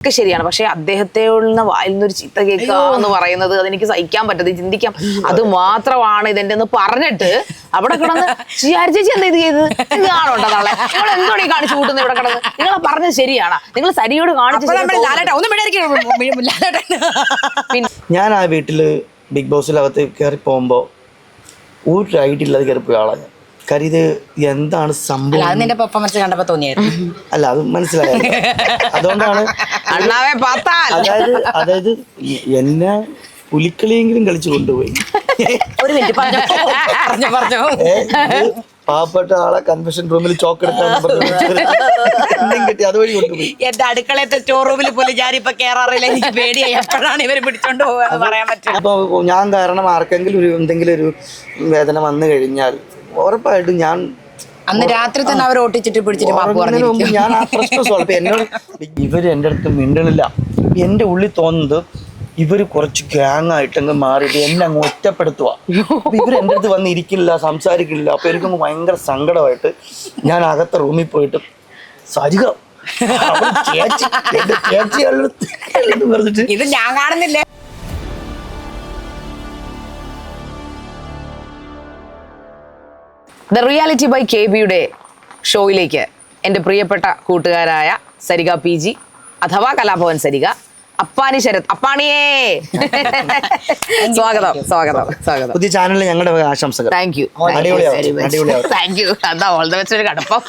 ഒക്കെ ശരിയാണ്. പക്ഷെ അദ്ദേഹത്തെ വായിൽ നിന്നൊരു ചീത്ത കേൾക്കുക എന്ന് പറയുന്നത് അതെനിക്ക് സഹിക്കാൻ പറ്റത്, ചിന്തിക്കാം. അത് മാത്രമാണ് ഇതെന്റെ എന്ന് പറഞ്ഞിട്ട് അവിടെ കിടന്ന് ചേച്ചി എന്താ ഇത് ചെയ്തത്, ഇത് കാണുണ്ടോ നാളെ നിങ്ങൾ എന്തോടെ കാണിച്ചു കൂട്ടുന്നത് ഇവിടെ കിടന്ന്, നിങ്ങളെ പറഞ്ഞത് ശരിയാണ്, നിങ്ങൾ സരിയോട് കാണിച്ചു. ഞാൻ ആ വീട്ടില് ബിഗ് ബോസിലകത്ത് കയറി പോകുമ്പോ ഒരു ഐഡിയ ഇല്ലാതെ കയറിപ്പോയ ആളാണ്. കാര്യം ഇത് എന്താണ് സംഭവം അല്ല അത് മനസ്സിലായ അതുകൊണ്ടാണ്. അതായത് എന്നെ പുലിക്കളിയെങ്കിലും കളിച്ചു കൊണ്ടുപോയി. ഒരു മിനിറ്റ് പാവപ്പെട്ട ആളെ കൺവെൻഷൻ റൂമിൽ ചോക്കെടുക്കാൻ കിട്ടി, അതുവഴി കൊണ്ടുപോയി. എന്റെ അടുക്കളത്തെ സ്റ്റോർ റൂമിൽ പോലും ഞാനിപ്പോ കേറാറില്ല, എനിക്ക് പേടിയായി എപ്പോഴാണ് ഇവര് പിടിച്ചോണ്ട് പോകാന്ന് പറയാൻ പറ്റും. അപ്പൊ ഞാൻ കാരണം ആർക്കെങ്കിലും എന്തെങ്കിലും ഒരു വേദന വന്നു കഴിഞ്ഞാൽ ഉറപ്പായിട്ടും ഞാൻ അന്ന് രാത്രി തന്നെ അവർ ഓട്ടിച്ചിട്ട് പിടിച്ചിട്ട് ഞാൻ ആ പ്രശ്നം സോൾവ്. എന്നോട് ഇവര് എൻ്റെ അടുത്ത് മിണ്ടണില്ല. എന്റെ ഉള്ളിൽ തോന്നുന്നത് ഇവര് കുറച്ച് ഗ്യാങ് ആയിട്ടങ്ങ് മാറിയിട്ട് എന്നെ അങ്ങ് ഒറ്റപ്പെടുത്തുക. ഇവർ എൻ്റെ അടുത്ത് വന്ന് ഇരിക്കില്ല, സംസാരിക്കില്ല. അപ്പൊ എനിക്കങ്ങ് ഭയങ്കര സങ്കടമായിട്ട് ഞാൻ അകത്തെ റൂമിൽ പോയിട്ട് സരിക പറഞ്ഞിട്ട് ഇത് ഞാൻ കാണുന്നില്ലേ. ദ റിയാലിറ്റി ബൈ KB-യുടെ ഷോയിലേക്ക് എൻ്റെ പ്രിയപ്പെട്ട കൂട്ടുകാരായ സരിക PG അഥവാ കലാഭവൻ സരിക, അപ്പാനി ശരത്, അപ്പാണിയേ സ്വാഗതം സ്വാഗതം സ്വാഗതം. പുതിയ ചാനലിൽ ഞങ്ങളുടെ ആശംസകൾ. Thank you thank you. അതാ ഓൾ ദ ബെസ്റ്റ് ഒരു കടപ്പം.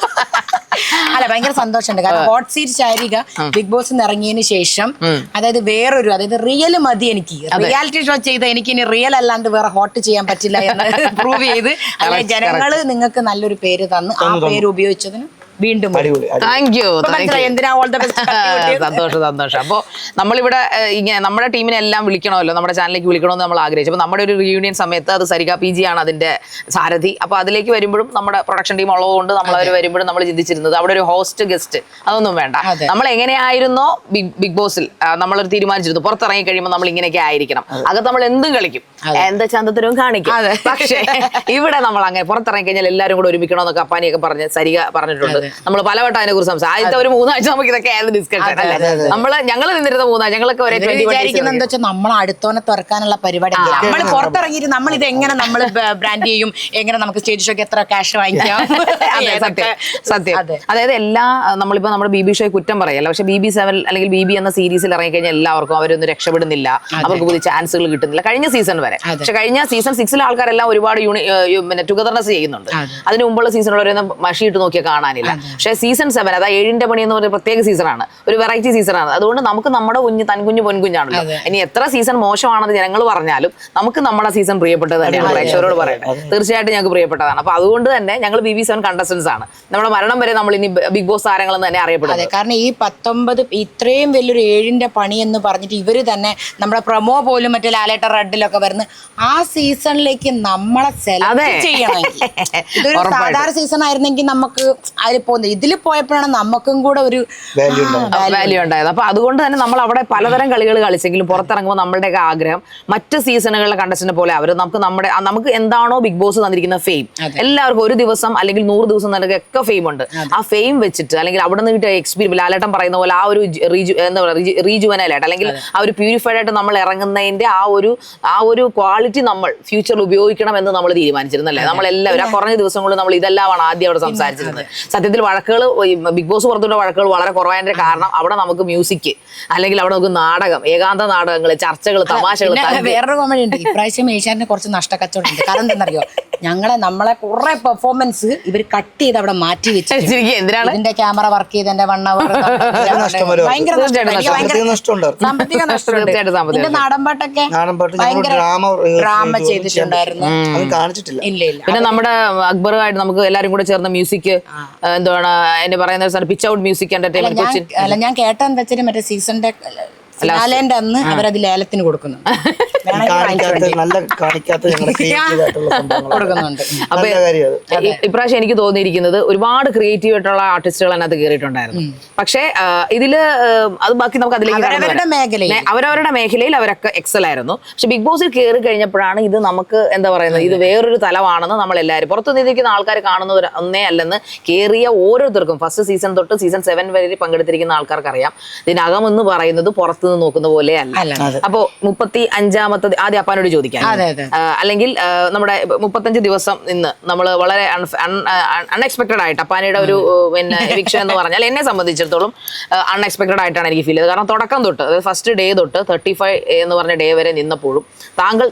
അല്ല ഭയങ്കര സന്തോഷമുണ്ട്. കാരണം hot seat Sarika Bigg Boss ഇറങ്ങിയതിന് ശേഷം അതായത് വേറൊരു അതായത് റിയൽ മതി, എനിക്ക് റിയാലിറ്റി ഷോ ചെയ്ത എനിക്ക് ഇനി റിയൽ അല്ലാണ്ട് വേറെ ഹോട്ട് ചെയ്യാൻ പറ്റില്ല എന്ന് പ്രൂവ് ചെയ്ത് അല്ലെ ജനങ്ങള് നിങ്ങൾക്ക് നല്ലൊരു പേര് തന്നു. ആ പേര് ഉപയോഗിച്ചതിന് വീണ്ടും താങ്ക് യു. സന്തോഷം സന്തോഷം. അപ്പോൾ നമ്മളിവിടെ ഇങ്ങനെ നമ്മുടെ ടീമിനെ എല്ലാം വിളിക്കണമല്ലോ, നമ്മുടെ ചാനലിലേക്ക് വിളിക്കണമെന്ന് നമ്മൾ ആഗ്രഹിച്ചു. അപ്പോൾ നമ്മുടെ ഒരു റിയൂണിയൻ സമയത്ത് അത് സരിക PG ആണ് അതിന്റെ സാരഥി. അപ്പോൾ അതിലേക്ക് വരുമ്പോഴും നമ്മുടെ പ്രൊഡക്ഷൻ ടീം ഉള്ളതുകൊണ്ട് നമ്മൾ അവർ വരുമ്പോഴും നമ്മൾ ചിന്തിച്ചിരുന്നത് അവിടെ ഒരു ഹോസ്റ്റ് ഗസ്റ്റ് അതൊന്നും വേണ്ട. നമ്മൾ എങ്ങനെയായിരുന്നോ ബിഗ് ബോസിൽ നമ്മളൊരു തീരുമാനിച്ചിരുന്നു പുറത്തിറങ്ങി കഴിയുമ്പോൾ നമ്മൾ ഇങ്ങനെയൊക്കെ ആയിരിക്കണം, അകത്ത് നമ്മൾ എന്തും കളിക്കും, എന്താ ചന്തത്തരവും കാണിക്കും. പക്ഷേ ഇവിടെ നമ്മൾ അങ്ങനെ പുറത്തിറങ്ങി കഴിഞ്ഞാൽ എല്ലാവരും കൂടെ ഒരുമിക്കണമെന്നൊക്കെ അപ്പാനിയൊക്കെ പറഞ്ഞ് സരിക പറഞ്ഞിട്ടുണ്ട്. നമ്മൾ പലവട്ടം അതിനെ കുറിച്ച് സംസാരിച്ചു. ആദ്യത്തെ ഒരു 3 ആഴ്ച നമുക്ക് ഇതൊക്കെ ആയിരുന്നു ഡിസ്കഷൻ. ഞങ്ങൾ നിന്നിരുന്ന 3 ആഴ്ച ഞങ്ങളൊക്കെ ഒരേ വിചാരിക്കുന്നത് എന്താ വെച്ചാൽ നമ്മൾ അടുത്തോനെ തുറക്കാനുള്ള പരിപാടി നമ്മൾ പുറത്തിറങ്ങിയിട്ട് നമ്മൾ ഇത് എങ്ങനെ നമ്മൾ ബ്രാൻഡ് ചെയ്യും, എങ്ങനെ നമുക്ക് സ്റ്റേജ് ഷോക്ക് എത്ര ക്യാഷ് വാങ്ങിക്കാം. സത്യം. അതായത് എല്ലാ നമ്മളിപ്പോ നമ്മുടെ BB ഷോയെ കുറ്റം പറയല്ല, പക്ഷെ BB7 അല്ലെങ്കിൽ BB എന്ന സീരീസിൽ ഇറങ്ങിക്കഴിഞ്ഞാൽ എല്ലാവർക്കും അവരൊന്നും രക്ഷപ്പെടുന്നില്ല, അവർക്ക് പുതിയ ചാൻസുകൾ കിട്ടുന്നില്ല. കഴിഞ്ഞ സീസൺ വരെ, പക്ഷെ കഴിഞ്ഞ സീസൺ 6 ആൾക്കാരെല്ലാം ഒരുപാട് പിന്നെ ടുഗദർനെസ് ചെയ്യുന്നുണ്ട്. അതിന് മുമ്പുള്ള സീസണുള്ളവരൊന്നും മഷിയിട്ട് നോക്കിയാൽ കാണാനില്ല. പക്ഷേ സീസൺ 7 അതായത് 7ന്റെ പണി എന്ന് പറയുന്ന പ്രത്യേക സീസണാണ്, ഒരു വെറൈറ്റി സീസണാണ്. അതുകൊണ്ട് നമുക്ക് നമ്മുടെ തൻകുഞ്ഞ് പൊൻകുഞ്ഞാണല്ലോ. ഇനി എത്ര സീസൺ മോശമാണെന്ന് ജനങ്ങൾ പറഞ്ഞാലും നമുക്ക് നമ്മുടെ സീസൺ പ്രിയപ്പെട്ടത് തന്നെയാണ്. പ്രേക്ഷകരോട് പറയട്ടെ, തീർച്ചയായിട്ടും ഞങ്ങൾക്ക് പ്രിയപ്പെട്ടതാണ്. അപ്പൊ അതുകൊണ്ട് തന്നെ ഞങ്ങൾ BB7 കണ്ടസ്റ്റൻസ് ആണ്. നമ്മുടെ മരണം വരെ നമ്മൾ ഇനി ബിഗ് ബോസ് താരങ്ങളെന്ന് തന്നെ അറിയപ്പെടുന്നത്. കാരണം ഈ 19 ഇത്രയും വലിയൊരു 7ന്റെ പണി എന്ന് പറഞ്ഞിട്ട് ഇവര് തന്നെ നമ്മുടെ പ്രൊമോ പോലും മറ്റേ ലാലേട്ട റെഡിലൊക്കെ വരുന്ന ആ സീസണിലേക്ക് നമ്മളെ സെലക്ട് ചെയ്യണമെങ്കിൽ ഇതൊരു സാധാരണ സീസൺ ആയിരുന്നെങ്കിൽ നമുക്ക് അതിൽ പോകുന്നത്, ഇതിൽ പോയപ്പോഴാണ് നമുക്കും കൂടെ ഒരു വാല്യൂ ഉണ്ടായത്. അപ്പൊ അതുകൊണ്ട് തന്നെ നമ്മൾ അവിടെ പലതരം കളികൾ കളിച്ചെങ്കിലും പുറത്തിറങ്ങുമ്പോൾ നമ്മളുടെയൊക്കെ ആഗ്രഹം മറ്റ് സീസണുകളിലെ കണ്ടസ്റ്റന്റ് പോലെ അവർ നമുക്ക് എന്താണോ ബിഗ് ബോസ് തന്നിരിക്കുന്ന ഫെയിം, എല്ലാവർക്കും ഒരു ദിവസം അല്ലെങ്കിൽ 100 ദിവസം ഒക്കെ ഫെയിം ഉണ്ട്. ആ ഫെയിം വെച്ചിട്ട് അല്ലെങ്കിൽ അവിടെ നിന്ന് കിട്ടിയ എക്സ്പീരിയൻസ്, ലാലേട്ടൻ പറയുന്ന പോലെ ആ ഒരു എന്താ പറയുക റീജുവനലായിട്ട് അല്ലെങ്കിൽ ആ ഒരു പ്യൂരിഫൈഡ് ആയിട്ട് നമ്മൾ ഇറങ്ങുന്നതിന്റെ ആ ഒരു ക്വാളിറ്റി നമ്മൾ ഫ്യൂച്ചറിൽ ഉപയോഗിക്കണം എന്ന് നമ്മൾ തീരുമാനിച്ചിരുന്നല്ലേ. നമ്മളെല്ലാവരും ആ കുറഞ്ഞ ദിവസങ്ങളിൽ നമ്മൾ ഇതെല്ലാമാണ് ആദ്യം അവിടെ സംസാരിച്ചിരുന്നത്. സത്യത്തിൽ വഴക്കുകൾ ബിഗ് ബോസ് പുറത്തുള്ള വഴക്കുകൾ വളരെ കുറവായതിന്റെ കാരണം അവിടെ നമുക്ക് മ്യൂസിക് അല്ലെങ്കിൽ അവിടെ നമുക്ക് നാടകം, ഏകാന്ത നാടകങ്ങൾ, ചർച്ചകൾ, തമാശകൾ. വേറൊരു കോമഡി ഉണ്ട്, ഇപ്രാവശ്യം ഏഷ്യാനെ കുറച്ച് നഷ്ടക്കച്ചവടം ഉണ്ട്. കാരണം എന്താണെന്നറിയോ, നമ്മളെ കുറെ പെർഫോമൻസ് ഇവർ കട്ട് ചെയ്ത് അവിടെ മാറ്റി വെച്ചിട്ട് എന്തിനാണ് ഇതിന്റെ ക്യാമറ വർക്ക് ചെയ്ത് എന്റെ 1 hour ഭയങ്കര സാമ്പത്തിക നഷ്ടം. നാടൻപാട്ടൊക്കെ ഭയങ്കര ഡ്രാമ ചെയ്തിട്ടുണ്ടായിരുന്നു. ഇല്ല. പിന്നെ നമ്മുടെ അക്ബറുമായിട്ട് നമുക്ക് എല്ലാരും കൂടെ ചേർന്ന മ്യൂസിക് എന്താണ് എന്നെ പറയുന്നത്, പിച്ച് ഔട്ട് മ്യൂസിക് എന്റർടൈൻമെന്റ്. ഞാൻ കേട്ടെന്താ വെച്ചാൽ മറ്റേ സീസണിന്റെ ഫിനാലേന്റെ അന്ന് അവരത് ലേലത്തിന് കൊടുക്കുന്നു. കാണിക്കാത്ത കൊടുക്കുന്നുണ്ട്. അപ്പൊ ഇപ്രാവശ്യം എനിക്ക് തോന്നിയിരിക്കുന്നത് ഒരുപാട് ക്രിയേറ്റീവ് ആയിട്ടുള്ള ആർട്ടിസ്റ്റുകൾ അതിനകത്ത് കയറിയിട്ടുണ്ടായിരുന്നു. പക്ഷേ ഇതില് അത് ബാക്കി നമുക്ക് അതിലേക്ക് അവരവരുടെ മേഖലയിൽ അവരൊക്കെ എക്സൽ ആയിരുന്നു. പക്ഷെ ബിഗ് ബോസിൽ കയറി കഴിഞ്ഞപ്പോഴാണ് ഇത് നമുക്ക് എന്താ പറയുന്നത്, ഇത് വേറൊരു തലമാണെന്ന് നമ്മൾ എല്ലാവരും പുറത്തു നിന്നിരിക്കുന്ന ആൾക്കാർ കാണുന്നത് ഒന്നേ അല്ലെന്ന് കയറിയ ഓരോരുത്തർക്കും ഫസ്റ്റ് സീസൺ തൊട്ട് സീസൺ 7 വരെ പങ്കെടുത്തിരിക്കുന്ന ആൾക്കാർക്ക് അറിയാം. ഇതിനകം എന്ന് പറയുന്നത് പുറത്തുനിന്ന് നോക്കുന്ന പോലെ അല്ല. അപ്പോ 35ാമത്തെ ആദ്യം അപ്പാനോട് ചോദിക്കാൻ, അല്ലെങ്കിൽ നമ്മുടെ 35 ദിവസം നിന്ന് നമ്മൾ വളരെ അൺഎക്സ്പെക്ടഡ് ആയിട്ട് അപ്പാനയുടെ ഒരു പിന്നെ എവിക്ഷൻ എന്ന് പറഞ്ഞാൽ എന്നെ സംബന്ധിച്ചിടത്തോളം അൺഎക്സ്പെക്ടഡ് ആയിട്ടാണ് എനിക്ക് ഫീൽ ചെയ്തത്. കാരണം തുടക്കം തൊട്ട്, അതായത് ഫസ്റ്റ് ഡേ തൊട്ട് 35 എന്ന് പറഞ്ഞ ഡേ വരെ നിന്നപ്പോഴും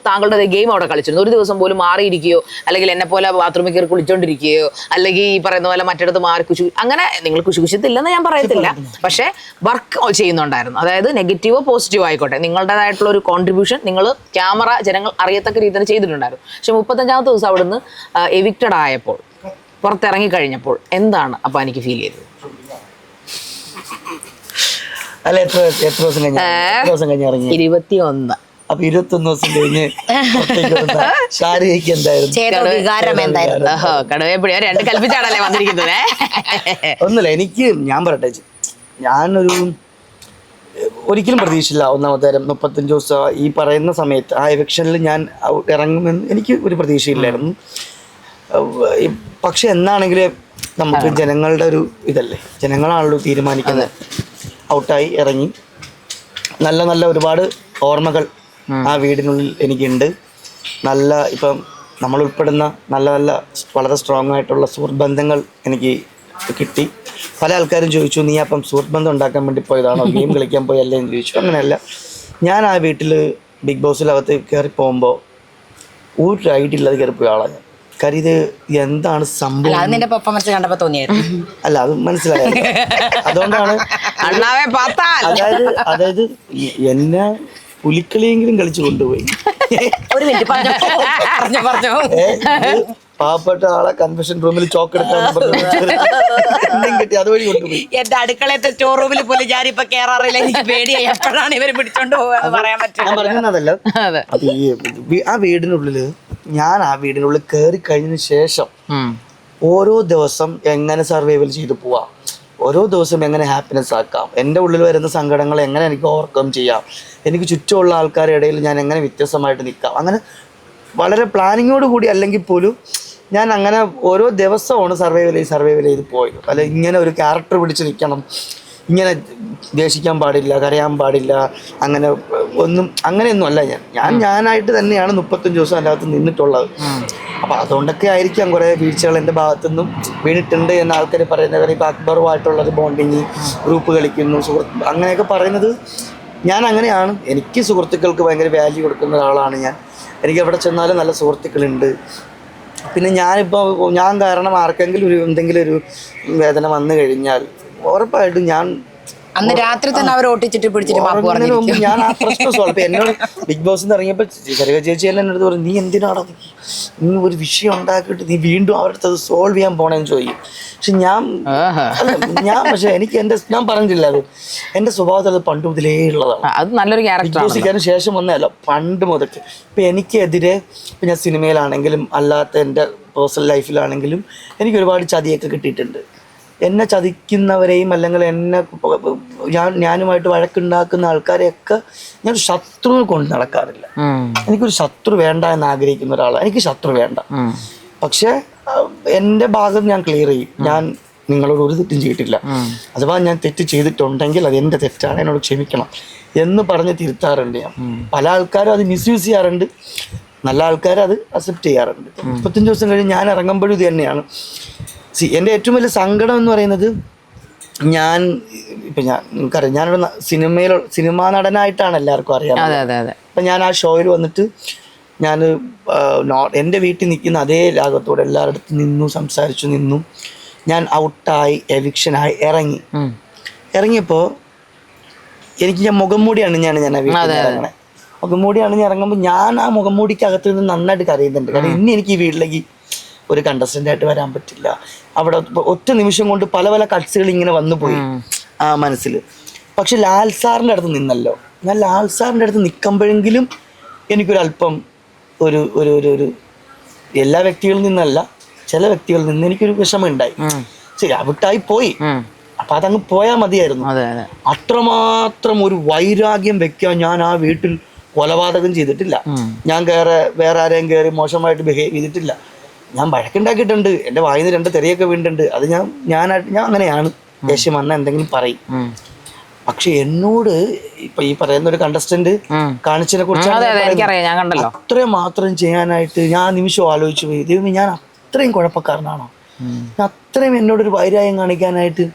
താങ്കളുടെ ഗെയിം അവിടെ കളിച്ചിരുന്നു. ഒരു ദിവസം പോലും മാറിയിരിക്കുകയോ അല്ലെങ്കിൽ എന്നെ പോലെ ബാത്റൂമിൽ കയറി കുളിച്ചോണ്ടിരിക്കുകയോ അല്ലെങ്കിൽ ഈ പറയുന്ന പോലെ മറ്റിടത്ത് മാറി അങ്ങനെ നിങ്ങൾ കുശിത്തില്ലെന്ന് ഞാൻ പറയത്തില്ല, പക്ഷെ വർക്ക് ചെയ്യുന്നുണ്ടായിരുന്നു. അതായത് നെഗറ്റീവോ പോസിറ്റീവോ ആയിക്കോട്ടെ, നിങ്ങളുടേതായിട്ടുള്ള ഒരു കോൺട്രിബ്യൂഷൻ നിങ്ങൾ ക്യാമറ ജനങ്ങൾ അറിയത്തക്ക രീതിയിൽ ചെയ്തിട്ടുണ്ടായിരുന്നു. പക്ഷെ 35ാമത്തെ ദിവസം അവിടുന്ന് എവിക്റ്റഡ് ആയപ്പോൾ, പുറത്തിറങ്ങി കഴിഞ്ഞപ്പോൾ എന്താണ് അപ്പൊ എനിക്ക് ഫീൽ ചെയ്തത്? അല്ല, എത്ര ദിവസം കഴിഞ്ഞ് ഇറങ്ങി? 21. അപ്പൊ 21 ദിവസം കഴിഞ്ഞ് ശാരീരിക്ക് എന്തായിരുന്നു? കടുവയപ്പുഴ 2 കൽപ്പിച്ചാണല്ലേ വന്നിരിക്കുന്നത്. ഒന്നുമില്ല, എനിക്ക് ഞാൻ പറയട്ടെ, ഞാനൊരു ഒരിക്കലും പ്രതീക്ഷയില്ല. ഒന്നാമത്തെ തരം 35 ദിവസം ഈ പറയുന്ന സമയത്ത് ആ എവിക്ഷനിൽ ഞാൻ ഇറങ്ങുമെന്ന് എനിക്ക് ഒരു പ്രതീക്ഷയില്ലായിരുന്നു. പക്ഷെ എന്നാണെങ്കിലും നമുക്ക് ജനങ്ങളുടെ ഒരു ഇതല്ലേ, ജനങ്ങളാണല്ലോ തീരുമാനിക്കുന്നത്. ഔട്ടായി ഇറങ്ങി നല്ല നല്ല ഒരുപാട് ഓർമ്മകൾ ആ വീടിനുള്ളിൽ എനിക്കുണ്ട്. നല്ല ഇപ്പം നമ്മൾ ഉൾപ്പെടുന്ന നല്ല നല്ല വളരെ സ്ട്രോങ് ആയിട്ടുള്ള സുഹൃത്ത് ബന്ധങ്ങൾ എനിക്ക് കിട്ടി. പല ആൾക്കാരും ചോദിച്ചു, നീ അപ്പം സുഹൃത്ത് ബന്ധം ഉണ്ടാക്കാൻ വേണ്ടി പോയതാണോ, ഗെയിം കളിക്കാൻ പോയല്ലേ എന്ന് ചോദിച്ചു. അങ്ങനെയല്ല, ഞാൻ ആ വീട്ടിൽ ബിഗ് ബോസിലകത്ത് കയറി പോകുമ്പോൾ ഒരു ഐഡിയ ഇല്ലാതെ കയറിപ്പോയ ആളാണ് ഞാൻ. കാര്യം ഇത് എന്താണ് സംഭവം, അല്ല അത് മനസ്സിലായത്. അതുകൊണ്ടാണ് അതായത് എന്നെ പുലിക്കളിയെങ്കിലും കളിച്ചു കൊണ്ടുപോയി. പാവപ്പെട്ട ആളെ കൺവെൻഷൻ റൂമിൽ ചോക്കെടുക്കാൻ കിട്ടി, അതുവഴി കൊണ്ടുപോയി. എന്റെ അടുക്കളത്തെ സ്റ്റോർ റൂമിൽ പോലും ഞാനിപ്പോ കേറാറില്ല, എനിക്ക് പേടിയായി എപ്പോഴാണ് ഇവര് പിടിച്ചോണ്ട് പോകാന്ന് പറയാൻ പറ്റില്ല. ഞാൻ പറഞ്ഞതല്ല, ആ വീടിനുള്ളില് ഞാൻ ആ വീടിനുള്ളിൽ കയറി കഴിഞ്ഞതിന് ശേഷം ഓരോ ദിവസം എങ്ങനെ സർവൈവൽ ചെയ്ത് പോവാം, ഓരോ ദിവസം എങ്ങനെ ഹാപ്പിനെസ് ആക്കാം, എൻ്റെ ഉള്ളിൽ വരുന്ന സങ്കടങ്ങൾ എങ്ങനെ എനിക്ക് ഓവർകം ചെയ്യാം, എനിക്ക് ചുറ്റുമുള്ള ആൾക്കാരുടെ ഇടയിൽ ഞാൻ എങ്ങനെ വ്യത്യസ്തമായിട്ട് നിൽക്കാം, അങ്ങനെ വളരെ പ്ലാനിങ്ങോട് കൂടി അല്ലെങ്കിൽ പോലും ഞാൻ അങ്ങനെ ഓരോ ദിവസമാണ് സർവൈവൽ ചെയ്ത് പോയത്. അല്ല, ഇങ്ങനെ ഒരു ക്യാരക്ടർ പിടിച്ച് നിൽക്കണം, ഇങ്ങനെ ദേഷിക്കാൻ പാടില്ല, കരയാൻ പാടില്ല, അങ്ങനെ ഒന്നും അങ്ങനെയൊന്നും അല്ല. ഞാനായിട്ട് തന്നെയാണ് 35 ദിവസം അതിൻ്റെ അകത്ത് നിന്നിട്ടുള്ളത്. അപ്പം അതുകൊണ്ടൊക്കെ ആയിരിക്കാം കുറേ വീഴ്ചകൾ എൻ്റെ ഭാഗത്തുനിന്നും വീണിട്ടുണ്ട് എന്ന് ആൾക്കാർ പറയുന്നത്. ഇപ്പോൾ അക്ബറുമായിട്ടുള്ളൊരു ബോണ്ടിങ്, ഗ്രൂപ്പ് കളിക്കുന്നു, സുഹൃത്ത് അങ്ങനെയൊക്കെ പറയുന്നത് ഞാൻ അങ്ങനെയാണ്. എനിക്ക് സുഹൃത്തുക്കൾക്ക് ഭയങ്കര വാല്യൂ കൊടുക്കുന്ന ഒരാളാണ് ഞാൻ. എനിക്ക് എവിടെ ചെന്നാലും നല്ല സുഹൃത്തുക്കളുണ്ട്. പിന്നെ ഞാൻ കാരണം ആർക്കെങ്കിലും എന്തെങ്കിലും ഒരു വേദന വന്നു കഴിഞ്ഞാൽ ഉറപ്പായിട്ടും ഞാൻ അന്ന് രാത്രി തന്നെ അവർ ഓട്ടിച്ചിട്ട് പിടിച്ചിട്ട് ഞാൻ ആ പ്രശ്നം സോൾവ്. ഇപ്പൊ എന്നോട് ബിഗ് ബോസ് ഇറങ്ങിയപ്പോൾ ചെറിയ ചേച്ചി എല്ലാം എന്നോട് പറഞ്ഞു, നീ എന്തിനാണ് നീ ഒരു വിഷയം ഉണ്ടാക്കിയിട്ട് നീ വീണ്ടും അവരുടെ അത് സോൾവ് ചെയ്യാൻ പോണേന്ന് ചോദിക്കും. പക്ഷെ പക്ഷെ എനിക്ക് ഞാൻ പറഞ്ഞില്ല, അത് എൻ്റെ സ്വഭാവത്തിൽ അത് പണ്ട് മുതലേ ഉള്ളതാണ്. ബിഗ് ബോസിന് ശേഷം ഒന്നല്ല, പണ്ട് മുതൽ. ഇപ്പൊ എനിക്കെതിരെ ഇപ്പൊ ഞാൻ സിനിമയിലാണെങ്കിലും അല്ലാത്ത എൻ്റെ പേഴ്സണൽ ലൈഫിലാണെങ്കിലും എനിക്ക് ഒരുപാട് ചതിയൊക്കെ കിട്ടിയിട്ടുണ്ട്. എന്നെ ചതിക്കുന്നവരെയും അല്ലെങ്കിൽ ഞാനുമായിട്ട് വഴക്കുണ്ടാക്കുന്ന ആൾക്കാരെയൊക്കെ ഞാൻ ശത്രുവിനെ കൊണ്ട് നടക്കാറില്ല. എനിക്കൊരു ശത്രു വേണ്ട എന്ന് ആഗ്രഹിക്കുന്ന ഒരാളാണ്. എനിക്ക് ശത്രു വേണ്ട. പക്ഷെ എൻ്റെ ഭാഗം ഞാൻ ക്ലിയർ ചെയ്യും. ഞാൻ നിങ്ങളോട് ഒരു തെറ്റും ചെയ്തിട്ടില്ല, അഥവാ ഞാൻ തെറ്റ് ചെയ്തിട്ടുണ്ടെങ്കിൽ അത് എൻ്റെ തെറ്റാണ്, എന്നോട് ക്ഷമിക്കണം എന്ന് പറഞ്ഞ് തിരുത്താറുണ്ട് ഞാൻ. പല ആൾക്കാരും അത് മിസ്യൂസ് ചെയ്യാറുണ്ട്, നല്ല ആൾക്കാർ അത് അക്സെപ്റ്റ് ചെയ്യാറുണ്ട്. 35 ദിവസം കഴിഞ്ഞ് ഞാൻ ഇറങ്ങുമ്പോഴും ഇത് തന്നെയാണ്. എൻ്റെ ഏറ്റവും വലിയ സങ്കടം എന്ന് പറയുന്നത്, നിങ്ങൾക്കറിയാം ഞാനൊരു സിനിമാ നടനായിട്ടാണ് എല്ലാവർക്കും അറിയാം. അപ്പം ഞാൻ ആ ഷോയിൽ വന്നിട്ട് ഞാൻ എൻ്റെ വീട്ടിൽ നിൽക്കുന്ന അതേ ലാഘവത്തോടെ എല്ലായിടത്തും നിന്നു, സംസാരിച്ചു നിന്നു. ഞാൻ ഔട്ടായി, എവിക്ഷനായി ഇറങ്ങിയപ്പോൾ ഞാൻ മുഖംമൂടിയാണ് ഞാൻ ആ വീട്ടിൽ ഇറങ്ങണേ. മുഖംമൂടിയാണ് ഞാൻ ഇറങ്ങുമ്പോൾ ഞാൻ ആ മുഖംമൂടിക്കകത്ത് നിന്ന് നന്നായിട്ട് കരയുന്നുണ്ട്. കാരണം ഇനി എനിക്ക് ഈ വീട്ടിലേക്ക് ഒരു കണ്ടസ്റ്റൻ്റ് ആയിട്ട് വരാൻ പറ്റില്ല. അവിടെ ഒറ്റ നിമിഷം കൊണ്ട് പല പല കട്ട്സുകൾ ഇങ്ങനെ വന്നു പോയി ആ മനസ്സിൽ. പക്ഷെ ലാൽ സാറിൻ്റെ അടുത്ത് നിന്നല്ലോ, ഞാൻ ലാൽ സാറിൻ്റെ അടുത്ത് നിൽക്കുമ്പോഴെങ്കിലും എനിക്കൊരല്പം ഒരു ഒരു ഒരു ഒരു എല്ലാ വ്യക്തികളിൽ നിന്നല്ല, ചില വ്യക്തികളിൽ നിന്ന് എനിക്കൊരു വിഷമം ഉണ്ടായി. ശരി, ഔട്ടായി പോയി, അപ്പൊ അതങ്ങ് പോയാൽ മതിയായിരുന്നു. അത്രമാത്രം ഒരു വൈരാഗ്യം വെക്കാൻ ഞാൻ ആ വീട്ടിൽ കൊലപാതകം ചെയ്തിട്ടില്ല, ഞാൻ വേറെ ആരെയും കയറി മോശമായിട്ട് ബിഹേവ് ചെയ്തിട്ടില്ല. ഞാൻ വഴക്കുണ്ടാക്കിയിട്ടുണ്ട്, എൻ്റെ വായിൽ നിന്ന് 2 തെറിയൊക്കെ വീണിട്ടുണ്ട്. അത് ഞാൻ അങ്ങനെയാണ്, ദേഷ്യം വന്നാൽ എന്തെങ്കിലും പറയും. പക്ഷെ എന്നോട് ഇപ്പൊ ഈ പറയുന്ന ഒരു കണ്ടസ്റ്റന്റ് കാണിച്ചതിനെ കുറിച്ച് അത്രയും മാത്രം ചെയ്യാനായിട്ട് ഞാൻ നിമിഷം ആലോചിച്ചു പോയി, ദൈവമേ ഞാൻ അത്രയും കുഴപ്പക്കാരനാണോ, അത്രയും എന്നോടൊരു വൈരാഗ്യം കാണിക്കാനായിട്ട്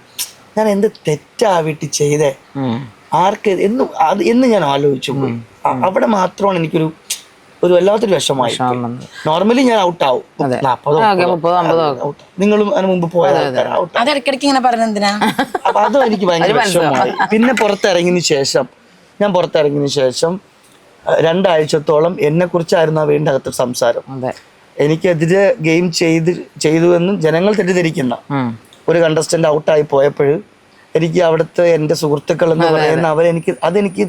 ഞാൻ എന്ത് തെറ്റാ വീട്ടിൽ ചെയ്തേ, ആർക്ക് എന്ന് ഞാൻ ആലോചിച്ചു പോയി. അവിടെ മാത്രമാണ് എനിക്കൊരു വല്ലാത്തൊരു വിഷമായി. നോർമലി ഞാൻ ഔട്ടാവും, 40-50 നിങ്ങളും അതിന് മുമ്പ് പോയ അപ്പൊ അതും എനിക്ക് ഭയങ്കര വിഷമമായി. പിന്നെ ഞാൻ പുറത്തിറങ്ങിയതിനു ശേഷം 2 ആഴ്ചത്തോളം എന്നെ കുറിച്ചായിരുന്നു ആ വീടിന്റെ അകത്ത് സംസാരം. എനിക്കെതിരെ ഗെയിം ചെയ്തു എന്നും ജനങ്ങൾ തെറ്റിദ്ധരിക്കുന്ന ഒരു കണ്ടസ്റ്റന്റ് ഔട്ടായി പോയപ്പോൾ എനിക്ക് അവിടുത്തെ എൻ്റെ സുഹൃത്തുക്കൾ എന്ന് പറയുന്ന അതെനിക്ക്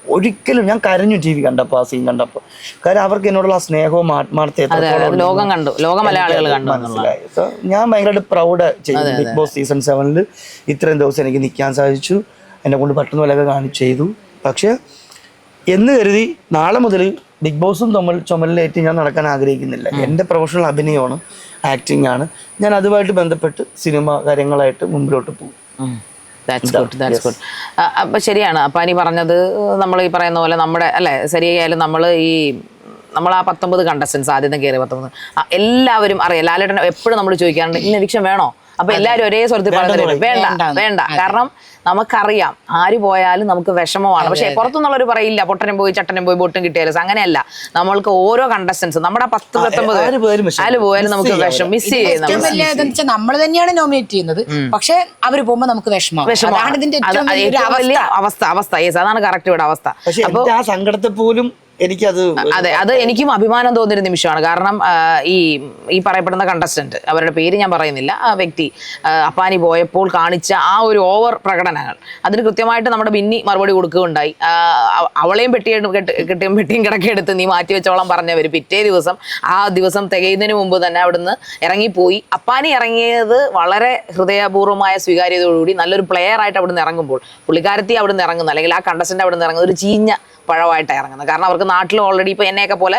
ഒരിക്കലും, ഞാൻ കരഞ്ഞു ടി വി കണ്ടപ്പോൾ, ആ സീൻ കണ്ടപ്പോൾ. കാര്യം അവർക്ക് എന്നോടുള്ള ആ സ്നേഹവും ആത്മാർത്ഥതയും മനസ്സിലായി. ഞാൻ ഭയങ്കരമായിട്ട് പ്രൗഡ് ചെയ്തു. ബിഗ് ബോസ് സീസൺ 7 ഇത്രയും ദിവസം എനിക്ക് നിൽക്കാൻ സാധിച്ചു, എന്നെ കൊണ്ട് പറ്റുന്ന പോലെയൊക്കെ ചെയ്തു. പക്ഷെ എന്ന് കരുതി നാളെ മുതൽ ബിഗ് ബോസും ചുമലിലേറ്റ് ഞാൻ നടക്കാൻ ആഗ്രഹിക്കുന്നില്ല. എൻ്റെ പ്രൊഫഷണൽ അഭിനയമാണ്, ആക്ടിങ് ആണ്. ഞാൻ അതുമായിട്ട് ബന്ധപ്പെട്ട് സിനിമ കാര്യങ്ങളായിട്ട് മുമ്പിലോട്ട് പോകും. അപ്പൊ ശരിയാണ് അപ്പാനി പറഞ്ഞത്. നമ്മൾ ഈ പറയുന്ന പോലെ നമ്മുടെ അല്ലെ ശരിയായാലും നമ്മൾ ആ 19 കണ്ടസ്റ്റൻസ് ആദ്യം കയറി 19 എല്ലാവരും അറിയാം. ലാലേട്ടൻ എപ്പോഴും നമ്മൾ ചോദിക്കാറുണ്ട്, ഇന്ന എവിക്ഷൻ വേണോ? അപ്പൊ എല്ലാവരും ഒരേ സ്വരത്തിൽ പറഞ്ഞു വേണ്ട. കാരണം നമുക്കറിയാം ആര് പോയാലും നമുക്ക് വിഷമമാണ്. പക്ഷെ പുറത്തുനിന്നുള്ളവർ പറയില്ല പൊട്ടനും പോയി ചട്ടനും പോയി ബൊട്ടും കിട്ടിയാലും. അങ്ങനെയല്ല, നമ്മൾക്ക് ഓരോ കണ്ടസ്റ്റൻസ് നമ്മുടെ 10-19 ആര് പോയാലും നമുക്ക് മിസ് ചെയ്യുന്നത്. നമ്മൾ തന്നെയാണ് നോമിനേറ്റ് ചെയ്യുന്നത്, പക്ഷെ അവര് പോകുമ്പോ നമുക്ക് അവസ്ഥ. അതാണ് കറക്റ്റ് ഇവിടെ അവസ്ഥ. അപ്പൊ ആ സങ്കടത്തെ പോലും അതെ, അത് എനിക്കും അഭിമാനം തോന്നിയൊരു നിമിഷമാണ്. കാരണം ഈ പറയപ്പെടുന്ന കണ്ടസ്റ്റന്റ്, അവരുടെ പേര് ഞാൻ പറയുന്നില്ല, ആ വ്യക്തി അപ്പാനി പോയപ്പോൾ കാണിച്ച ആ ഒരു ഓവർ പ്രകടനങ്ങൾ, അതിന് കൃത്യമായിട്ട് നമ്മുടെ ബിന്നി മറുപടി കൊടുക്കുകയുണ്ടായി. അവളെയും പെട്ടിയും കിടക്കെടുത്ത് നീ മാറ്റി വെച്ചോളം പറഞ്ഞവർ പിറ്റേ ദിവസം, ആ ദിവസം തികയുന്നതിന് മുമ്പ് തന്നെ അവിടുന്ന് ഇറങ്ങിപ്പോയി. അപ്പാനി ഇറങ്ങിയത് വളരെ ഹൃദയപൂർവ്വമായ സ്വീകാര്യതയോടുകൂടി നല്ലൊരു പ്ലെയർ ആയിട്ട് അവിടുന്ന് ഇറങ്ങുമ്പോൾ, പുള്ളിക്കാരത്തി അവിടുന്ന് ഇറങ്ങുന്ന അല്ലെങ്കിൽ ആ കണ്ടസ്റ്റന്റ് അവിടുന്ന് ഇറങ്ങുന്നത് ഒരു ചീഞ്ഞ പഴമായിട്ടാണ് ഇറങ്ങുന്നത്. കാരണം അവർക്ക് നാട്ടിൽ ഓൾറെഡി ഇപ്പൊ എന്നെയൊക്കെ പോലെ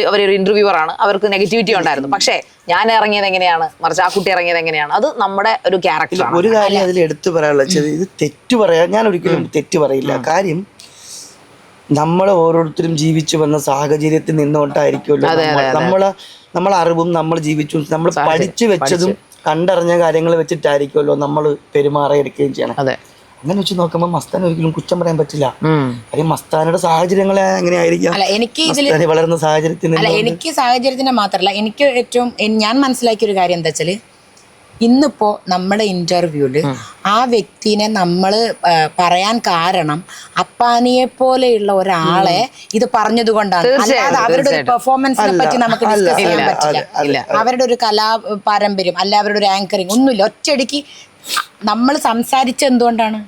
അവരൊരു ഇന്റർവ്യൂവർ ആണ്, അവർക്ക് നെഗറ്റിവിറ്റി ഉണ്ടായിരുന്നു. പക്ഷേ ഞാൻ ഇറങ്ങിയത് എങ്ങനെയാണ്, മറിച്ച് ആ കുട്ടി ഇറങ്ങിയത് എങ്ങനെയാണ്, അത് നമ്മുടെ ഒരു ക്യാരക്ടറാണ്. ഒരു കാര്യം അതിൽ എടുത്തു പറയാനുള്ള, ഇത് തെറ്റ് പറയാൻ ഞാൻ ഒരിക്കലും തെറ്റ് പറയില്ല. കാര്യം നമ്മൾ ഓരോരുത്തരും ജീവിച്ചു വന്ന സാഹചര്യത്തിൽ നിന്നുകൊണ്ടായിരിക്കുമല്ലോ നമ്മളെ അറിവും നമ്മൾ ജീവിച്ചു നമ്മൾ പഠിച്ചു വെച്ചതും കണ്ടറിഞ്ഞ കാര്യങ്ങൾ വെച്ചിട്ടായിരിക്കുമല്ലോ നമ്മൾ പെരുമാറിയെടുക്കുകയും ചെയ്യണം. അങ്ങനെ വെച്ച് നോക്കുമ്പോൾ മസ്താൻ ഒരിക്കലും കുറ്റം പറയാൻ പറ്റില്ല. കാര്യം മസ്താനയുടെ സാഹചര്യങ്ങൾ എങ്ങനെയായിരിക്കാം, വളർന്ന സാഹചര്യത്തിന്. എനിക്ക് സാഹചര്യത്തിന് മാത്രമല്ല, എനിക്ക് ഏറ്റവും ഞാൻ മനസ്സിലാക്കിയ ഒരു കാര്യം എന്താ വെച്ചാല്, ഇന്നിപ്പോ നമ്മുടെ ഇന്റർവ്യൂല് ആ വ്യക്തിനെ നമ്മൾ പറയാൻ കാരണം അപ്പാനിയെ പോലെയുള്ള ഒരാളെ ഇത് പറഞ്ഞത് കൊണ്ടാണ്. അല്ലാതെ അവരുടെ ഒരു പെർഫോമൻസിനെ പറ്റി നമുക്ക് ഡിസ്കസ് ചെയ്യാൻ പറ്റില്ല. അവരുടെ ഒരു കലാ പാരമ്പര്യം അല്ല അവരുടെ ഒരു ആങ്കറിങ് ഒന്നുമില്ല. ഒറ്റയടിക്ക് നമ്മൾ സംസാരിച്ച എന്തുകൊണ്ടാണ്,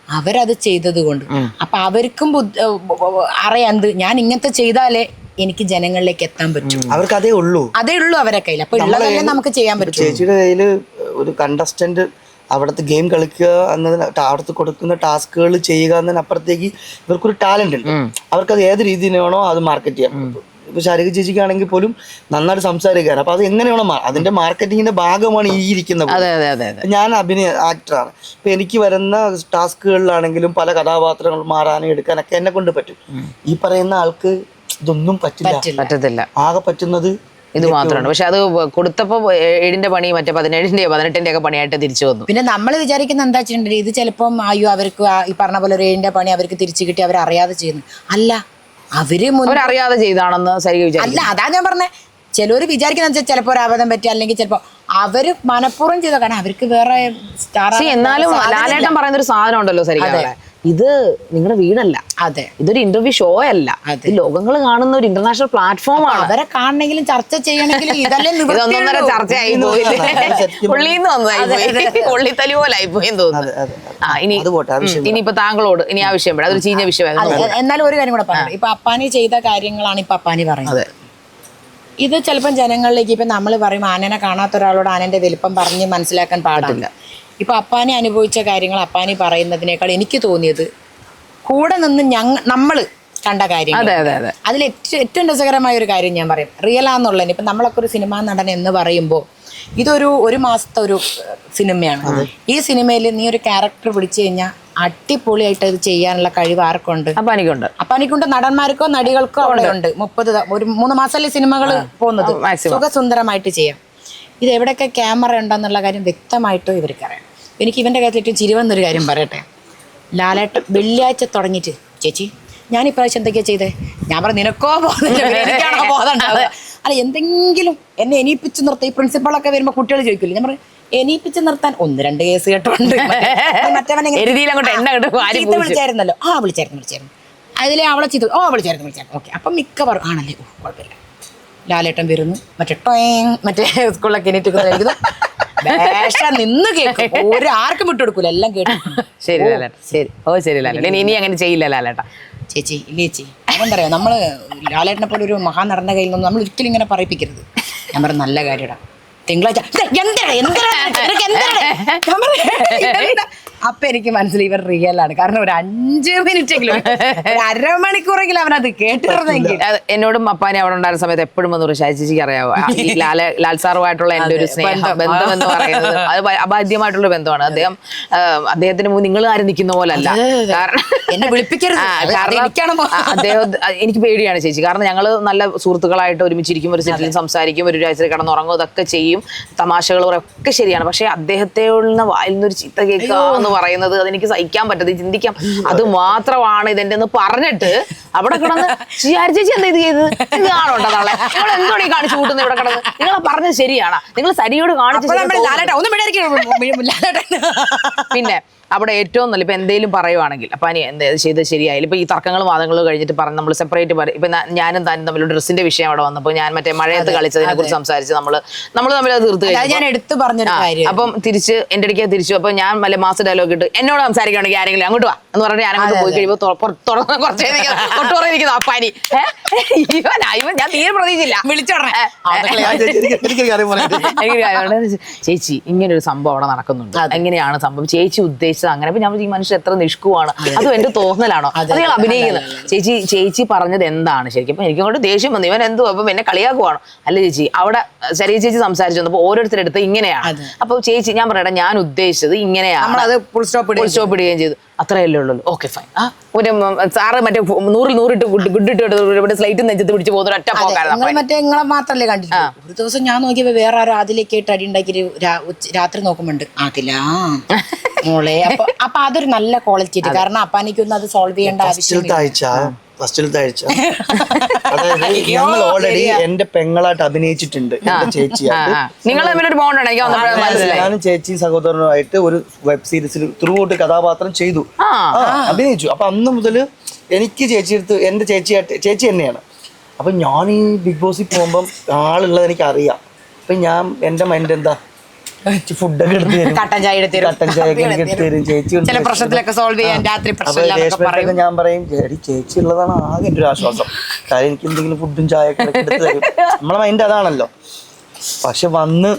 അവരത് ചെയ്തത് കൊണ്ട്. അപ്പൊ അവർക്കും അറിയാം ഞാൻ ഇങ്ങനത്തെ ചെയ്താലേ എനിക്ക് ജനങ്ങളിലേക്ക് എത്താൻ പറ്റും. അവർക്ക് അതേ ഉള്ളൂ അവരെ കയ്യിൽ. അപ്പൊ ഉള്ളതല്ലേ നമുക്ക് ചെയ്യാൻ പറ്റും. ചേച്ചിയുടെ കയ്യില് ഒരു കണ്ടസ്റ്റന്റ് അവിടുത്തെ ഗെയിം കളിക്കുക എന്നതിന്, അവിടുത്തെ കൊടുക്കുന്ന ടാസ്കുകൾ ചെയ്യുക എന്നതിനപ്പുറത്തേക്ക് ഇവർക്കൊരു ടാലന്റ് ഉണ്ട്. അവർക്കത് ഏത് രീതിയിലാണോ അത് മാർക്കറ്റ് ചെയ്യാൻ പറ്റും. ഇപ്പൊ ശാരിക ചേച്ചിക്കാണെങ്കിൽ പോലും നന്നായിട്ട് സംസാരിക്കാൻ, അപ്പൊ അത് എങ്ങനെയാണോ അതിന്റെ മാർക്കറ്റിങ്ങിന്റെ ഭാഗമാണ് ഈ ഇരിക്കുന്നത്. ഞാൻ ആക്ടറാണ്. ഇപ്പൊ എനിക്ക് വരുന്ന ടാസ്കുകളിലാണെങ്കിലും പല കഥാപാത്രങ്ങൾ മാറാനും എടുക്കാനൊക്കെ എന്നെ കൊണ്ട് പറ്റും. ഈ പറയുന്ന ആൾക്ക് ഇതൊന്നും പറ്റത്തില്ല. ആകെ പറ്റുന്നത് ഇത് മാത്രമാണ്. പക്ഷെ അത് കൊടുത്തപ്പോ 7ന്റെ പണി മറ്റേ 17ന്റെയോ 18ന്റെ ഒക്കെ പണിയായിട്ട് തിരിച്ചു വന്നു. പിന്നെ നമ്മൾ വിചാരിക്കുന്ന എന്താ വെച്ചിട്ടുണ്ടെങ്കിൽ ഇത് ചിലപ്പം അവർക്ക് ഈ പറഞ്ഞ പോലെ ഒരു 7ന്റെ പണി അവർക്ക് തിരിച്ചു കിട്ടി അവരറിയാതെ ചെയ്യുന്നു. അല്ല, അവരറിയാതെ ചെയ്താണെന്ന് അല്ല, അതാ ഞാൻ പറഞ്ഞേ. ചിലവര് വിചാരിക്കുന്ന ചിലപ്പോ ഒരു അബദ്ധം പറ്റി, അല്ലെങ്കിൽ ചിലപ്പോ അവര് മനഃപൂർവ്വം ചെയ്ത, കാരണം അവർക്ക് വേറെ സ്റ്റാർ. എന്നാലും ലാലേട്ടൻ പറയുന്ന ഒരു സാധനം ഉണ്ടല്ലോ, ഇത് നിങ്ങളുടെ വീടല്ല, അതെ, ഇതൊരു ഇന്റർവ്യൂ ഷോ അല്ല, ഇത് ലോകങ്ങൾ കാണുന്ന ഒരു ഇന്റർനാഷണൽ പ്ലാറ്റ്ഫോം ആണ്. അവരെ കാണണമെങ്കിലും ചർച്ച ചെയ്യണമെങ്കിലും ഇതല്ലേ ഇതൊന്നൊന്നര ചർച്ചയായി പോയില്ലേ, പുള്ളിന്ന് വന്നതായി പോയി, പുള്ളിത്തലി പോലെ ആയി പോയി തോന്നുന്നു. ഇനിയിപ്പോ താങ്കളോട് ഇനി ആ വിഷയം അതൊരു ചീഞ്ഞ വിഷയമായിരുന്നു. എന്നാലും ഒരു കാര്യം കൂടെ പറഞ്ഞു, ഇപ്പൊ അപ്പാനി ചെയ്ത കാര്യങ്ങളാണ് ഇപ്പൊ അപ്പാനി പറയുന്നത്. ഇത് ചിലപ്പം ജനങ്ങളിലേക്ക് ഇപ്പൊ നമ്മൾ പറയും ആനനെ കാണാത്ത ഒരാളോട് ആനന്റെ വലിപ്പം പറഞ്ഞ് മനസ്സിലാക്കാൻ പാടില്ല. ഇപ്പൊ അപ്പാനി അനുഭവിച്ച കാര്യങ്ങൾ അപ്പാനി പറയുന്നതിനേക്കാൾ എനിക്ക് തോന്നിയത് കൂടെ നിന്ന് നമ്മള് കണ്ട കാര്യങ്ങൾ. അതിൽ ഏറ്റവും രസകരമായ ഒരു കാര്യം ഞാൻ പറയും, റിയലാന്നുള്ളതിന് ഇപ്പൊ നമ്മളൊക്കെ ഒരു സിനിമാ നടൻ എന്ന് പറയുമ്പോൾ ഇതൊരു 1 മാസത്തെ ഒരു സിനിമയാണ്. ഈ സിനിമയിൽ നീ ഒരു ക്യാരക്ടർ പിടിച്ചു കഴിഞ്ഞാൽ അടിപൊളിയായിട്ട് ഇത് ചെയ്യാനുള്ള കഴിവ് ആർക്കുണ്ട്? അപ്പാനിക്കുണ്ട്. നടന്മാർക്കോ നടികൾക്കോ അവിടെ ഉണ്ട്. 3 മാസമല്ലേ സിനിമകൾ പോകുന്നത്, സുഖസുന്ദരമായിട്ട് ചെയ്യാം. ഇത് എവിടെയൊക്കെ ക്യാമറ ഉണ്ടെന്നുള്ള കാര്യം വ്യക്തമായിട്ട് ഇവർക്കറിയാം. എനിക്ക് ഇവന്റെ കാര്യത്തിൽ ഏറ്റവും ചിരി വന്നൊരു കാര്യം പറയട്ടെ. ലാലേട്ടൻ വെള്ളിയാഴ്ച തുടങ്ങിയിട്ട് ചേച്ചി ഞാൻ ഇപ്രാവശ്യം എന്തൊക്കെയാ ചെയ്തേ, ഞാൻ പറഞ്ഞു നിനക്കോ എനിക്കാണോ ബോധമുണ്ടാവുക, അല്ല എന്തെങ്കിലും എന്നെ എണീപ്പിച്ച് നിർത്തി. ഈ പ്രിൻസിപ്പളൊക്കെ വരുമ്പോൾ കുട്ടികൾ ചോദിക്കില്ല, ഞാൻ പറഞ്ഞു എണീപ്പിച്ച് നിർത്താൻ 1-2 കേസ് കേട്ടോണ്ട് വിളിച്ചായിരുന്നല്ലോ. വിളിച്ചായിരുന്നു അതിലെ അവളെ ചെയ്തു. വിളിച്ചായിരുന്നു. ഓക്കെ, അപ്പം മിക്കവാറും ആണല്ലേ, കുഴപ്പമില്ല. ലാലേട്ടൻ വരുന്നു, മറ്റേ സ്കൂളിലൊക്കെ എണീറ്റ് നിന്ന് കേൾക്കും, ആർക്കും വിട്ടുകൊടുക്കൂല, എല്ലാം കേട്ടു. ശരി ലാലേട്ട, ശരി. ശരി ലാലേട്ട, ഇനി അങ്ങനെ ചെയ്യില്ല ലാലേട്ട. ചേച്ചി ഇല്ലേ ചേച്ചി, ഞാൻ പറയാം, നമ്മള് ലാലേട്ടനെ പോലെ ഒരു മഹാനടന്റെ കയ്യിൽ നിന്ന് നമ്മൾ ഒരിക്കലും ഇങ്ങനെ പറയിപ്പിക്കരുത്. ഞാൻ പറഞ്ഞു നല്ല കാര്യടാ, തിങ്കളാഴ്ച അപ്പൊ എനിക്ക് മനസ്സിലായി ഇവർ റിയൽ ആണ്. കാരണം ഒരു 5 മിനിറ്റെങ്കിലും, 1/2 മണിക്കൂറെങ്കിലും അവനത് കേട്ടിരുന്നെങ്കിൽ. എന്നോടും അപ്പാനെ അവിടെ ഉണ്ടായിരുന്ന സമയത്ത് എപ്പോഴും വന്നു ഷാജിക്ക് അറിയാവോ, ഈ ലാൽ സാറുമായിട്ടുള്ള എന്റെ ഒരു ബന്ധം എന്ന് പറയുന്നത് അത് അബാധ്യമായിട്ടുള്ള ബന്ധമാണ്. അദ്ദേഹത്തിന് മുമ്പ് നിങ്ങൾ ആരും നിൽക്കുന്ന പോലെ അല്ല. കാരണം എന്നെ വിളിപ്പിക്കരുത്, അദ്ദേഹം എനിക്ക് പേടിയാണ് ചേച്ചി. കാരണം ഞങ്ങള് നല്ല സുഹൃത്തുക്കളായിട്ട് ഒരുമിച്ചിരിക്കും, ഒരു സെറ്റിലും സംസാരിക്കും, ഒരു രാത്രി കിടന്നുറങ്ങും, ഇതൊക്കെ ചെയ്യും, തമാശകൾ ഒക്കെ ശരിയാണ്. പക്ഷെ അദ്ദേഹത്തെ വായിൽ നിന്നൊരു ചീത്ത കേൾക്കുക പറയുന്നത് അതെനിക്ക് സഹിക്കാൻ പറ്റത്, ചിന്തിക്കാം. അത് മാത്രമാണ് ഇതെന്റെ എന്ന് പറഞ്ഞിട്ട് അവിടെ കിടന്ന് ചേച്ചി എന്താ ഇത് ചെയ്തത്, ഇതാണോ നാളെ നിങ്ങൾ എന്തോടെ കാണിച്ചു കൂട്ടുന്നത് ഇവിടെ കിടന്ന്, നിങ്ങൾ പറഞ്ഞത് ശരിയാണ്, നിങ്ങൾ സരിയോട് കാണിച്ചു. പിന്നെ അവിടെ ഏറ്റവും നല്ല ഇപ്പൊ എന്തെങ്കിലും പറയുവാണെങ്കിൽ അപ്പൊ അനി എന്താ ചെയ്ത് ശരിയായില്ല. ഇപ്പൊ ഈ തർക്കങ്ങളും വാദങ്ങളും കഴിഞ്ഞിട്ട് പറഞ്ഞ് നമ്മൾ സെപ്പറേറ്റ് പറയും. ഇപ്പൊ ഞാനും താനും തമ്മിൽ ഡ്രസ്സിന്റെ വിഷയം അവിടെ വന്നപ്പോൾ ഞാൻ മറ്റേ മഴയത്ത് കളിച്ചതിനെ കുറിച്ച് സംസാരിച്ച് നമ്മൾ തമ്മിൽ അത് തീർത്ത് കഴിഞ്ഞു. അപ്പം തിരിച്ച് എന്റെ അടുക്കേ തിരിച്ചു. അപ്പൊ ഞാൻ വല്ല മാസ് ഡയലോഗ് ഇട്ട് എന്നോട് സംസാരിക്കുകയാണെങ്കിൽ ആരെങ്കിലും അങ്ങോട്ട് വാ എന്ന് പറഞ്ഞിട്ട് ഞാൻ അങ്ങോട്ട് പോയി കഴിയുമ്പോൾ കുറച്ചേരിക്കുന്നു അപ്പാനി. ഇവൻ ഞാൻ തീരെ പ്രതീക്ഷിച്ചില്ല, വിളിച്ചോടനെ ചേച്ചി ഇങ്ങനെ ഒരു സംഭവം അവിടെ നടക്കുന്നുണ്ട്, എങ്ങനെയാണ് സംഭവം, ചേച്ചി ഉദ്ദേശിച്ചത് അങ്ങനെ. അപ്പൊ ഞാൻ ഈ മനുഷ്യൻ എത്ര നിഷ്കുവാണ്, അതും എന്റെ തോന്നലാണോ, അത് നിങ്ങൾ അഭിനയിക്കുന്നത്. ചേച്ചി പറഞ്ഞത് എന്താണ് ശരിക്കും. അപ്പൊ എനിക്കങ്ങോട്ട് ദേഷ്യം വന്നു, ഇവൻ എന്തോ അപ്പൊ എന്നെ കളിയാക്കുവാണോ. അല്ല ചേച്ചി, അവിടെ ശരി ചേച്ചി സംസാരിച്ചു വന്നപ്പോ ഓരോരുത്തരെടുത്ത് ഇങ്ങനെയാണ്. അപ്പൊ ചേച്ചി ഞാൻ പറയട്ടെ, ഞാൻ ഉദ്ദേശിച്ചത് ഇങ്ങനെയാണ്, ഫുൾ സ്റ്റോപ്പ് ഇടുകയും ചെയ്തു, അത്രയല്ലേ ഉള്ളൂ. Okay fine. ഒരു സാറ് മറ്റേ 100 ഗുഡിട്ട് ഇവിടെ സ്ലൈറ്റ് നെഞ്ചത്ത് പിടിച്ച് പോകുന്ന ഒറ്റ പോക്കാണ്. മറ്റേ നിങ്ങളെ മാത്രല്ലേ കണ്ടിട്ട്. ഒരു ദിവസം ഞാൻ നോക്കിയപ്പോ വേറെ ആരും അതിലേക്ക് ഇട്ട് അടി ഉണ്ടാക്കി രാത്രി നോക്കുമ്പോണ്ട് അതില്ല മോളെ. അപ്പൊ അതൊരു നല്ല ക്വാളിറ്റി. കാരണം അപ്പാനിക്കൊന്നും അത് സോൾവ് ചെയ്യേണ്ട ആവശ്യം. അതായത് ഞങ്ങൾ ഓൾറെഡി എന്റെ പെങ്ങളായിട്ട് അഭിനയിച്ചിട്ടുണ്ട്, എന്റെ ചേച്ചിയായിട്ട്. ഞാനും ചേച്ചി സഹോദരനുമായിട്ട് ഒരു വെബ് സീരീസിൽ ത്രൂ ഔട്ട് കഥാപാത്രം ചെയ്തു, അഭിനയിച്ചു. അപ്പൊ അന്ന് മുതല് എനിക്ക് ചേച്ചിയെടുത്ത് എന്റെ ചേച്ചി തന്നെയാണ്. അപ്പൊ ഞാൻ ഈ ബിഗ് ബോസിൽ പോകുമ്പം ആളുള്ളത് എനിക്ക് അറിയാം. അപ്പൊ ഞാൻ എന്റെ മൈൻഡ് എന്താ, ഫുഡൊക്കെ എടുത്ത് തരും, കട്ടൻ ചായ എടുത്ത് തരും. ചേച്ചി ഞാൻ പറയും ചേച്ചി ഉള്ളതാണ് ആകെ എന്റെ ഒരു ആശ്വാസം. കാര്യം എനിക്ക് എന്തെങ്കിലും ഫുഡും ചായയൊക്കെ എടുത്ത് തരും. നമ്മളെ മൈൻഡ് അതാണല്ലോ. പക്ഷെ വന്ന്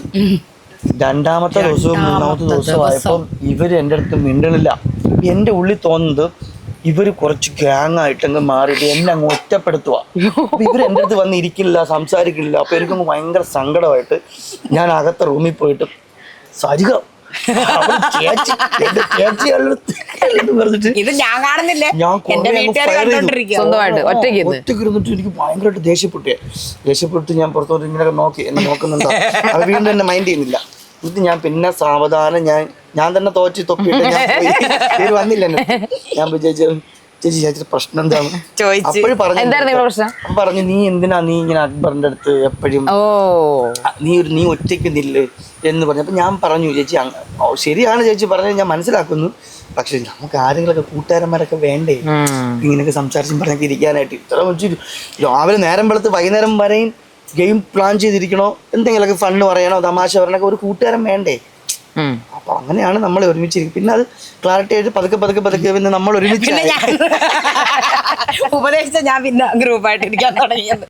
2ാമത്തെ ദിവസവും 3ാമത്തെ ദിവസവും ആയപ്പോൾ ഇവര് എന്റെ അടുത്ത് മിണ്ടണില്ല. എന്റെ ഉള്ളിൽ തോന്നുന്നത് ഇവര് കുറച്ച് ഗ്യാങ് ആയിട്ടങ്ങ് മാറിയിട്ട് എന്നെ അങ്ങ് ഒറ്റപ്പെടുത്തുക. അപ്പൊ ഇവര് എന്റെ അടുത്ത് വന്ന് ഇരിക്കില്ല, സംസാരിക്കില്ല. അപ്പൊ എനിക്കങ്ങ് ഭയങ്കര സങ്കടമായിട്ട് ഞാൻ അകത്തെ റൂമിൽ പോയിട്ട് സരിക ഇത് ഞാൻ കാണുന്നില്ലേ, ഒറ്റക്കിരുന്നിട്ട് എനിക്ക് ഭയങ്കരമായിട്ട് ദേഷ്യപ്പെട്ട് ഞാൻ പുറത്തോട്ട് ഇങ്ങനെ നോക്കി, എന്നെ നോക്കുന്നുണ്ടോ, അത് വീണ്ടും എന്നെ മൈൻഡ് ചെയ്യുന്നില്ല. ഇത് ഞാൻ പിന്നെ സാവധാനം ഞാൻ തന്നെ തോറ്റ് തൊപ്പിയിട്ട് ഞാൻ വന്നില്ല. ഞാൻ വിചാരിച്ചു ചേച്ചി ചേച്ചി പ്രശ്നം എന്താണ് ചോദിച്ചു. അപ്പോഴും എന്തായിരുന്നു നിങ്ങളുടെ പ്രശ്നം? അപ്പൊ പറഞ്ഞു നീ എന്തിനാ നീ ഇങ്ങനെ അക്ബറിന്റെ അടുത്ത് എപ്പോഴും ഓ നീ ഒറ്റയ്ക്ക് നില്ല് എന്ന് പറഞ്ഞു. അപ്പൊ ഞാൻ പറഞ്ഞു ചേച്ചി ശരിയാണ് ചേച്ചി പറഞ്ഞത്, ഞാൻ മനസ്സിലാക്കുന്നു. പക്ഷെ നമുക്ക് ആരെങ്കിലൊക്കെ കൂട്ടുകാരന്മാരൊക്കെ വേണ്ടേ ഇങ്ങനെയൊക്കെ സംസാരിച്ചും പറഞ്ഞൊക്കെ ഇരിക്കാനായിട്ട്. ഇത്ര വെച്ച് രാവിലെ നേരം വെളുത്ത് വൈകുന്നേരം വരെയും ഗെയിം പ്ലാൻ ചെയ്തിരിക്കണോ, എന്തെങ്കിലുമൊക്കെ ഫണ്ണ് പറയണോ, തമാശ പറയണൊക്കെ ഒരു കൂട്ടുകാരൻ വേണ്ടേ? അപ്പൊ അങ്ങനെയാണ് നമ്മൾ ഒരുമിച്ചിരിക്കും. പിന്നെ അത് ക്ലാരിറ്റി ആയിട്ട് പതുക്കെ പിന്നെ നമ്മൾ ഒരുമിച്ച് ഉപദേശിച്ച ഞാൻ പിന്നെ ഗ്രൂപ്പായിട്ട് ഇരിക്കാൻ തുടങ്ങിയത്.